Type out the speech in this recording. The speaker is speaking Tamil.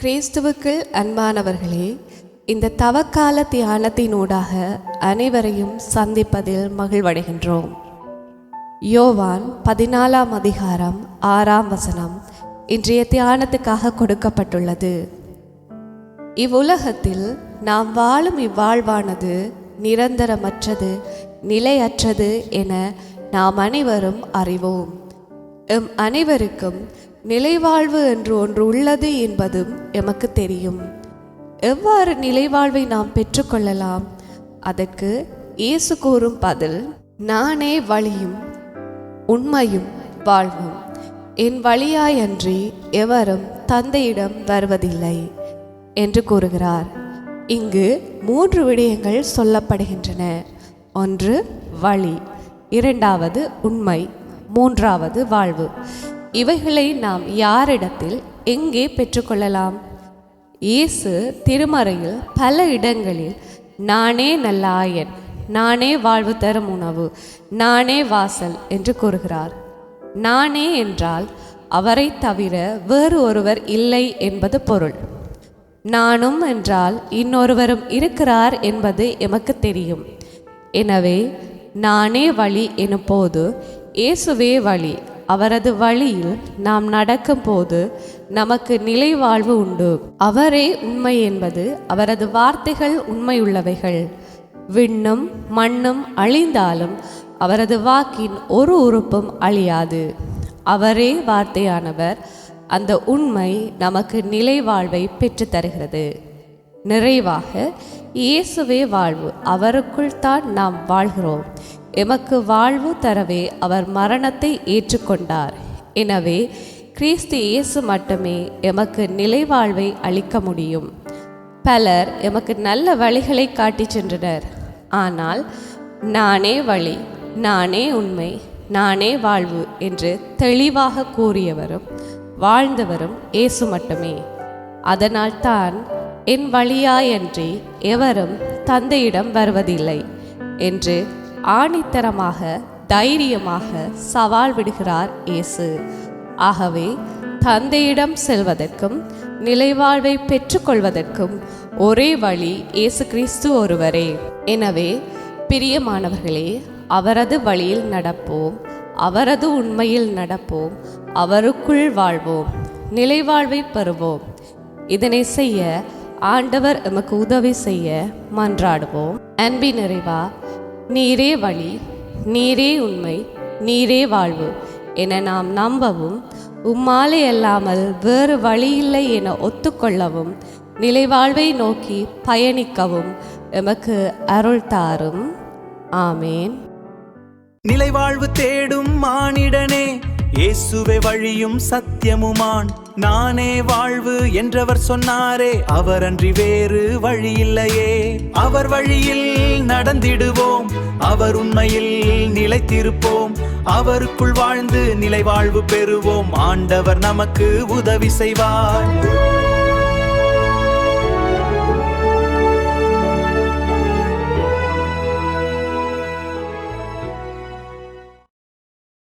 கிறிஸ்துவுக்குள் அன்பானவர்களே, இந்த தவக்கால தியானத்தினூடாக அனைவரையும் சந்திப்பதில் மகிழ்வடைகின்றோம். யோவான் 14 அதிகாரம் 6 இன்றைய தியானத்துக்காக கொடுக்கப்பட்டுள்ளது. இவ்வுலகத்தில் நாம் வாழும் இவ்வாழ்வானது நிரந்தரமற்றது, நிலையற்றது என நாம் அனைவரும் அறிவோம். எம் அனைவருக்கும் நிலைவாழ்வு என்று ஒன்று உள்ளது என்பதும் எமக்கு தெரியும். எவ்வாறு நிலைவாழ்வை நாம் பெற்றுக்கொள்ளலாம்? அதற்கு இயேசு கூறும் பதில், நானே வழியும் உண்மையும் வாழ்வும், என் வழியாயன்றி எவரும் தந்தையிடம் வருவதில்லை என்று கூறுகிறார். இங்கு 3 விடயங்கள் சொல்லப்படுகின்றன. ஒன்று வழி, இரண்டாவது உண்மை, மூன்றாவது வாழ்வு. இவைகளை நாம் யாரிடத்தில் எங்கே பெற்றுக்கொள்ளலாம்? இயேசு திருமறையில் பல இடங்களில் நானே நல்ல ஆயன், நானே வாழ்வு தரும் உணவு, நானே வாசல் என்று கூறுகிறார். நானே என்றால் அவரை தவிர வேறு ஒருவர் இல்லை என்பது பொருள். நானும் என்றால் இன்னொருவரும் இருக்கிறார் என்பது எமக்கு தெரியும். எனவே நானே வழி எனும் போது இயேசுவே வழி. அவரது வழியில் நாம் நடக்கும் போது நமக்கு நிலை வாழ்வு உண்டு. அவரே உண்மை என்பது அவரது வார்த்தைகள் உண்மையுள்ளவைகள். விண்ணும் மண்ணும் அழிந்தாலும் அவரது வாக்கின் ஒரு உறுப்பும் அழியாது. அவரே வார்த்தையானவர். அந்த உண்மை நமக்கு நிலை வாழ்வை பெற்று தருகிறது. நிறைவாக இயேசுவே வாழ்வு. அவருக்குள் தான் நாம் வாழ்கிறோம். எமக்கு வாழ்வு தரவே அவர் மரணத்தை ஏற்றுக்கொண்டார். எனவே கிறிஸ்து இயேசு மட்டுமே எமக்கு நிலை வாழ்வை அளிக்க முடியும். பலர் எமக்கு நல்ல வழிகளை காட்டி சென்றனர். ஆனால் நானே வழி, நானே உண்மை, நானே வாழ்வு என்று தெளிவாக கூறியவரும் வாழ்ந்தவரும் இயேசு மட்டுமே. அதனால் தான் என் வழியாயன்றி எவரும் தந்தையிடம் வருவதில்லை என்று ஆணித்தரமாக தைரியமாக சவால் விடுகிறார் இயேசு. ஆகவே தந்தையிடம் செல்வதற்கும் நிலைவாழ்வை பெற்றுக்கொள்வதற்கும் ஒரே வழி இயேசு கிறிஸ்து ஒருவரே. எனவே பிரியமானவர்களே, அவரது வழியில் நடப்போம், அவரது உண்மையில் நடப்போம், அவருக்குள் வாழ்வோம், நிலைவாழ்வை பெறுவோம். இதனை செய்ய ஆண்டவர் எமக்கு உதவி செய்ய மன்றாடுவோம். அன்பின் நிறைவா, நீரே வழி, நீரே உண்மை, நீரே வாழ்வு என நாம் நம்பவும், உம்மாலே அல்லாமல் வேறு வழியில்லை என ஒத்துக்கொள்ளவும், நிலைவாழ்வை நோக்கி பயணிக்கவும் எமக்கு அருள் தாரும். ஆமேன். நிலைவாழ்வு தேடும் மானிடனே, இயேசுவே வழியும் சத்தியமுமான். நானே வாழ்வு என்றவர் சொன்னாரே, அவரன்றி வேறு வழி இல்லையே. அவர் வழியில் நடந்திடுவோம், அவர் உண்மையில் நிலைத்திருப்போம். அவருக்குள் வாழ்ந்து நிலைவாழ்வு பெறுவோம். ஆண்டவர் நமக்கு உதவி செய்வார்.